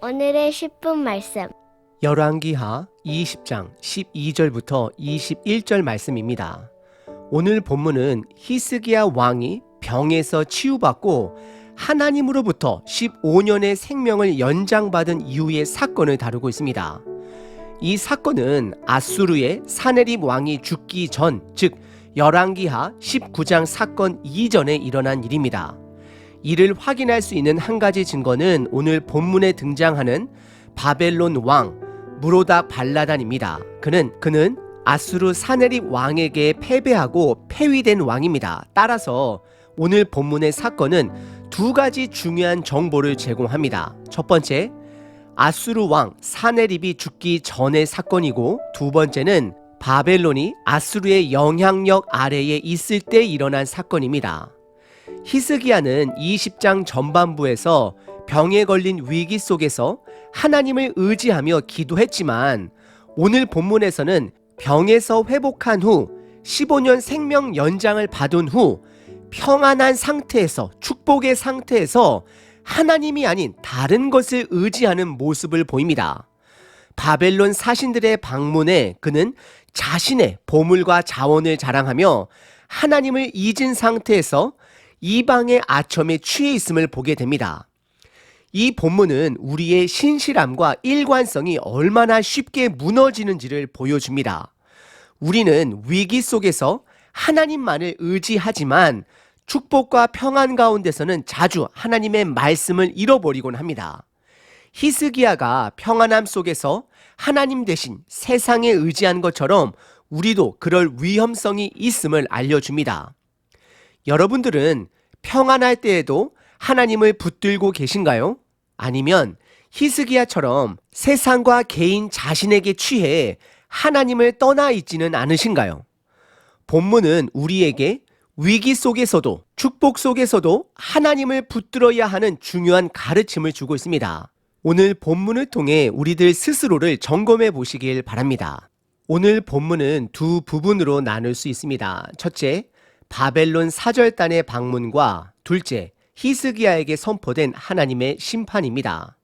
오늘의 10분 말씀. 열왕기하 20장 12절부터 21절 말씀입니다. 오늘 본문은 히스기야 왕이 병에서 치유받고 하나님으로부터 15년의 생명을 연장받은 이후의 사건을 다루고 있습니다. 이 사건은 아수르의 사네립 왕이 죽기 전, 즉 열왕기하 19장 사건 이전에 일어난 일입니다. 이를 확인할 수 있는 한 가지 증거는 오늘 본문에 등장하는 바벨론 왕 무로닥 발라단입니다. 그는 아수르 사네립 왕에게 패배하고 폐위된 왕입니다. 따라서 오늘 본문의 사건은 두 가지 중요한 정보를 제공합니다. 첫 번째, 아수르 왕 사네립이 죽기 전의 사건이고, 두 번째는 바벨론이 아수르의 영향력 아래에 있을 때 일어난 사건입니다. 히스기야는 20장 전반부에서 병에 걸린 위기 속에서 하나님을 의지하며 기도했지만, 오늘 본문에서는 병에서 회복한 후 15년 생명 연장을 받은 후 평안한 상태에서, 축복의 상태에서 하나님이 아닌 다른 것을 의지하는 모습을 보입니다. 바벨론 사신들의 방문에 그는 자신의 보물과 자원을 자랑하며 하나님을 잊은 상태에서 이방의 아첨에 취해 있음을 보게 됩니다. 이 본문은 우리의 신실함과 일관성이 얼마나 쉽게 무너지는지를 보여줍니다. 우리는 위기 속에서 하나님만을 의지하지만 축복과 평안 가운데서는 자주 하나님의 말씀을 잃어버리곤 합니다. 히스기야가 평안함 속에서 하나님 대신 세상에 의지한 것처럼 우리도 그럴 위험성이 있음을 알려줍니다. 여러분들은 평안할 때에도 하나님을 붙들고 계신가요? 아니면 히스기야처럼 세상과 개인 자신에게 취해 하나님을 떠나 있지는 않으신가요? 본문은 우리에게 위기 속에서도 축복 속에서도 하나님을 붙들어야 하는 중요한 가르침을 주고 있습니다. 오늘 본문을 통해 우리들 스스로를 점검해 보시길 바랍니다. 오늘 본문은 두 부분으로 나눌 수 있습니다. 첫째, 바벨론 사절단의 방문과 둘째, 히스기야에게 선포된 하나님의 심판입니다.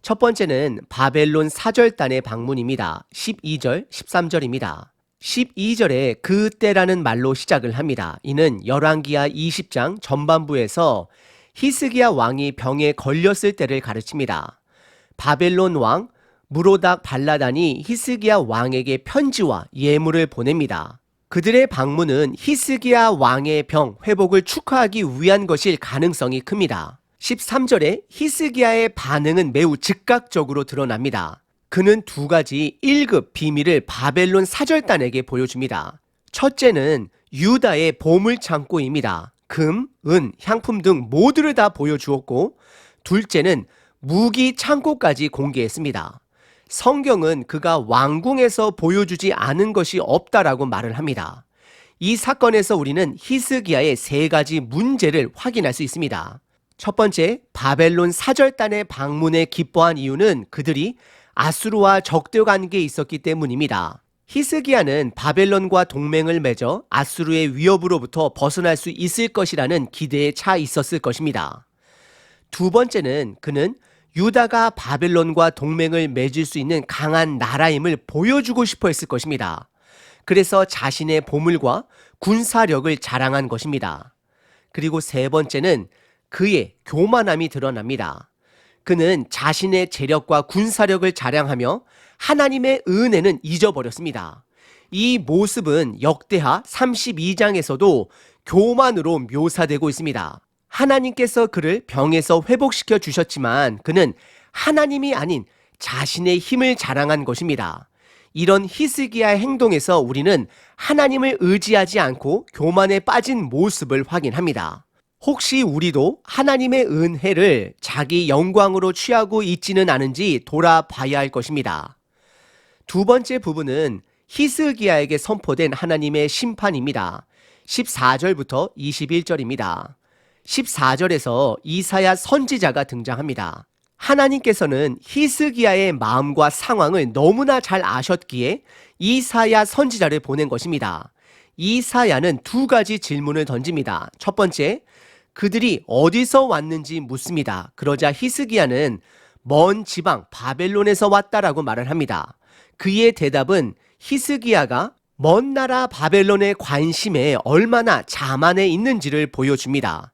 첫 번째는 바벨론 사절단의 방문입니다. 12절, 13절입니다. 12절에 그때라는 말로 시작을 합니다. 이는 열왕기하 20장 전반부에서 히스기야 왕이 병에 걸렸을 때를 가르칩니다. 바벨론 왕 무로닥 발라단이 히스기야 왕에게 편지와 예물을 보냅니다. 그들의 방문은 히스기야 왕의 병 회복을 축하하기 위한 것일 가능성이 큽니다. 13절에 히스기야의 반응은 매우 즉각적으로 드러납니다. 그는 두 가지 1급 비밀을 바벨론 사절단에게 보여줍니다. 첫째는 유다의 보물창고입니다. 금, 은, 향품 등 모두를 다 보여주었고, 둘째는 무기 창고까지 공개했습니다. 성경은 그가 왕궁에서 보여주지 않은 것이 없다라고 말을 합니다. 이 사건에서 우리는 히스기야의 세 가지 문제를 확인할 수 있습니다. 첫 번째, 바벨론 사절단의 방문에 기뻐한 이유는 그들이 아수르와 적대 관계에 있었기 때문입니다. 히스기야는 바벨론과 동맹을 맺어 아수르의 위협으로부터 벗어날 수 있을 것이라는 기대에 차 있었을 것입니다. 두 번째는 그는 유다가 바벨론과 동맹을 맺을 수 있는 강한 나라임을 보여주고 싶어 했을 것입니다. 그래서 자신의 보물과 군사력을 자랑한 것입니다. 그리고 세 번째는 그의 교만함이 드러납니다. 그는 자신의 재력과 군사력을 자랑하며 하나님의 은혜는 잊어버렸습니다. 이 모습은 역대하 32장에서도 교만으로 묘사되고 있습니다. 하나님께서 그를 병에서 회복시켜 주셨지만 그는 하나님이 아닌 자신의 힘을 자랑한 것입니다. 이런 히스기야의 행동에서 우리는 하나님을 의지하지 않고 교만에 빠진 모습을 확인합니다. 혹시 우리도 하나님의 은혜를 자기 영광으로 취하고 있지는 않은지 돌아봐야 할 것입니다. 두 번째 부분은 히스기야에게 선포된 하나님의 심판입니다. 14절부터 21절입니다. 14절에서 이사야 선지자가 등장합니다. 하나님께서는 히스기야의 마음과 상황을 너무나 잘 아셨기에 이사야 선지자를 보낸 것입니다. 이사야는 두 가지 질문을 던집니다. 첫 번째, 그들이 어디서 왔는지 묻습니다. 그러자 히스기야는 먼 지방 바벨론에서 왔다라고 말을 합니다. 그의 대답은 히스기야가 먼 나라 바벨론의 관심에 얼마나 자만해 있는지를 보여줍니다.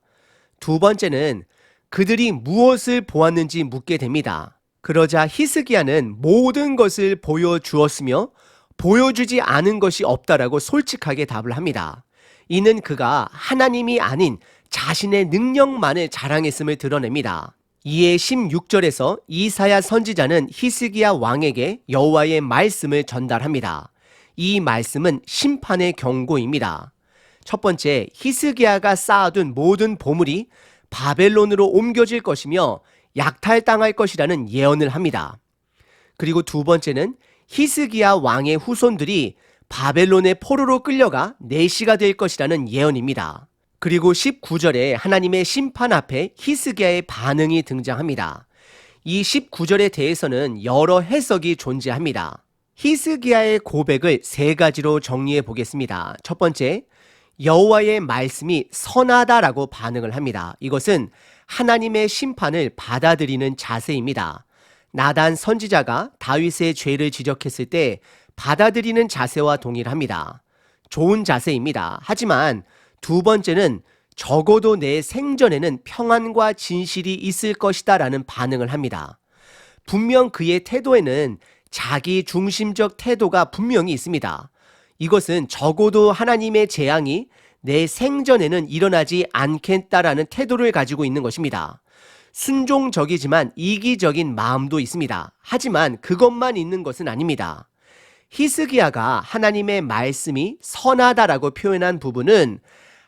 두 번째는 그들이 무엇을 보았는지 묻게 됩니다. 그러자 히스기야는 모든 것을 보여주었으며 보여주지 않은 것이 없다라고 솔직하게 답을 합니다. 이는 그가 하나님이 아닌 자신의 능력만을 자랑했음을 드러냅니다. 이에 16절에서 이사야 선지자는 히스기야 왕에게 여호와의 말씀을 전달합니다. 이 말씀은 심판의 경고입니다. 첫 번째, 히스기야가 쌓아둔 모든 보물이 바벨론으로 옮겨질 것이며 약탈당할 것이라는 예언을 합니다. 그리고 두 번째는 히스기야 왕의 후손들이 바벨론의 포로로 끌려가 내시가 될 것이라는 예언입니다. 그리고 19절에 하나님의 심판 앞에 히스기야의 반응이 등장합니다. 이 19절에 대해서는 여러 해석이 존재합니다. 히스기야의 고백을 세 가지로 정리해 보겠습니다. 첫 번째, 여호와의 말씀이 선하다라고 반응을 합니다. 이것은 하나님의 심판을 받아들이는 자세입니다. 나단 선지자가 다윗의 죄를 지적했을 때 받아들이는 자세와 동일합니다. 좋은 자세입니다. 하지만 두 번째는 적어도 내 생전에는 평안과 진실이 있을 것이다 라는 반응을 합니다. 분명 그의 태도에는 자기 중심적 태도가 분명히 있습니다. 이것은 적어도 하나님의 재앙이 내 생전에는 일어나지 않겠다라는 태도를 가지고 있는 것입니다. 순종적이지만 이기적인 마음도 있습니다. 하지만 그것만 있는 것은 아닙니다. 히스기야가 하나님의 말씀이 선하다라고 표현한 부분은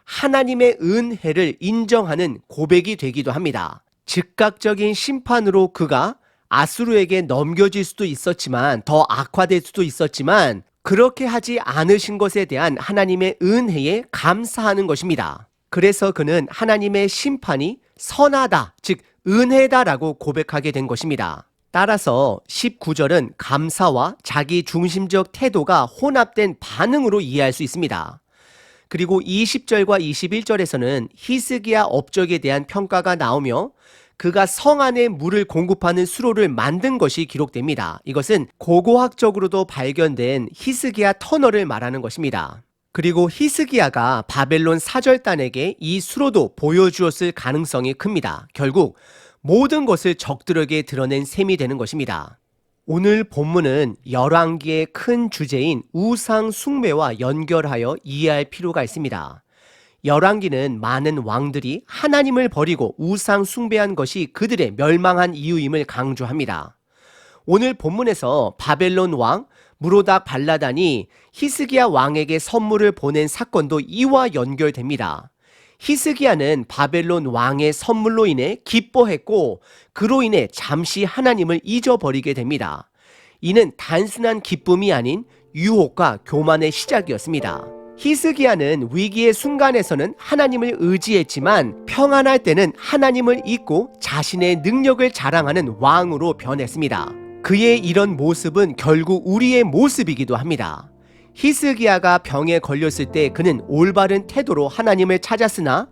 하나님의 은혜를 인정하는 고백이 되기도 합니다. 즉각적인 심판으로 그가 아수르에게 넘겨질 수도 있었지만, 더 악화될 수도 있었지만 그렇게 하지 않으신 것에 대한 하나님의 은혜에 감사하는 것입니다. 그래서 그는 하나님의 심판이 선하다, 즉 은혜다라고 고백하게 된 것입니다. 따라서 19절은 감사와 자기 중심적 태도가 혼합된 반응으로 이해할 수 있습니다. 그리고 20절과 21절에서는 히스기야 업적에 대한 평가가 나오며 그가 성 안에 물을 공급하는 수로를 만든 것이 기록됩니다. 이것은 고고학적으로도 발견된 히스기야 터널을 말하는 것입니다. 그리고 히스기야가 바벨론 사절단에게 이 수로도 보여주었을 가능성이 큽니다. 결국 모든 것을 적들에게 드러낸 셈이 되는 것입니다. 오늘 본문은 열왕기의 큰 주제인 우상 숭배와 연결하여 이해할 필요가 있습니다. 열왕기는 많은 왕들이 하나님을 버리고 우상 숭배한 것이 그들의 멸망한 이유임을 강조합니다. 오늘 본문에서 바벨론 왕 무로닥 발라단이 히스기야 왕에게 선물을 보낸 사건도 이와 연결됩니다. 히스기야는 바벨론 왕의 선물로 인해 기뻐했고 그로 인해 잠시 하나님을 잊어버리게 됩니다. 이는 단순한 기쁨이 아닌 유혹과 교만의 시작이었습니다. 히스기야는 위기의 순간에서는 하나님을 의지했지만 평안할 때는 하나님을 잊고 자신의 능력을 자랑하는 왕으로 변했습니다. 그의 이런 모습은 결국 우리의 모습이기도 합니다. 히스기야가 병에 걸렸을 때 그는 올바른 태도로 하나님을 찾았으나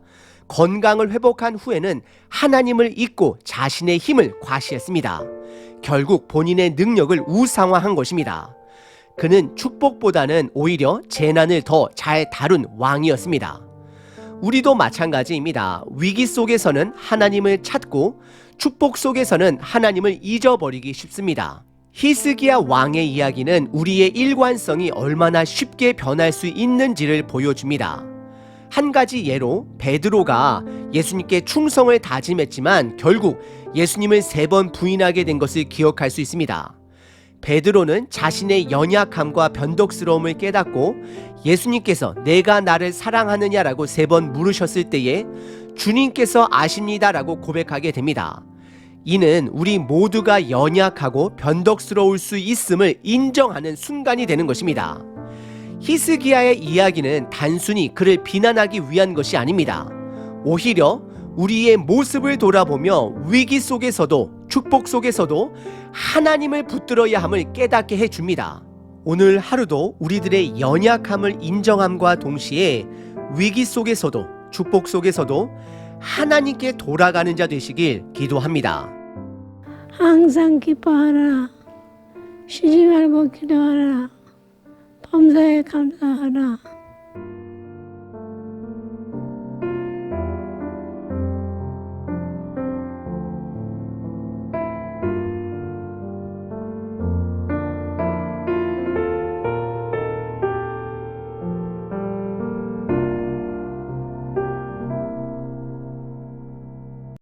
건강을 회복한 후에는 하나님을 잊고 자신의 힘을 과시했습니다. 결국 본인의 능력을 우상화한 것입니다. 그는 축복보다는 오히려 재난을 더 잘 다룬 왕이었습니다. 우리도 마찬가지입니다. 위기 속에서는 하나님을 찾고 축복 속에서는 하나님을 잊어버리기 쉽습니다. 히스기야 왕의 이야기는 우리의 일관성이 얼마나 쉽게 변할 수 있는지를 보여줍니다. 한 가지 예로 베드로가 예수님께 충성을 다짐했지만 결국 예수님을 3번 부인하게 된 것을 기억할 수 있습니다. 베드로는 자신의 연약함과 변덕스러움을 깨닫고 예수님께서 내가 나를 사랑하느냐라고 3번 물으셨을 때에 주님께서 아십니다라고 고백하게 됩니다. 이는 우리 모두가 연약하고 변덕스러울 수 있음을 인정하는 순간이 되는 것입니다. 히스기야의 이야기는 단순히 그를 비난하기 위한 것이 아닙니다. 오히려 우리의 모습을 돌아보며 위기 속에서도 축복 속에서도 하나님을 붙들어야 함을 깨닫게 해줍니다. 오늘 하루도 우리들의 연약함을 인정함과 동시에 위기 속에서도 축복 속에서도 하나님께 돌아가는 자 되시길 기도합니다. 항상 기뻐하라. 쉬지 말고 기도하라. 범사에 감사하라.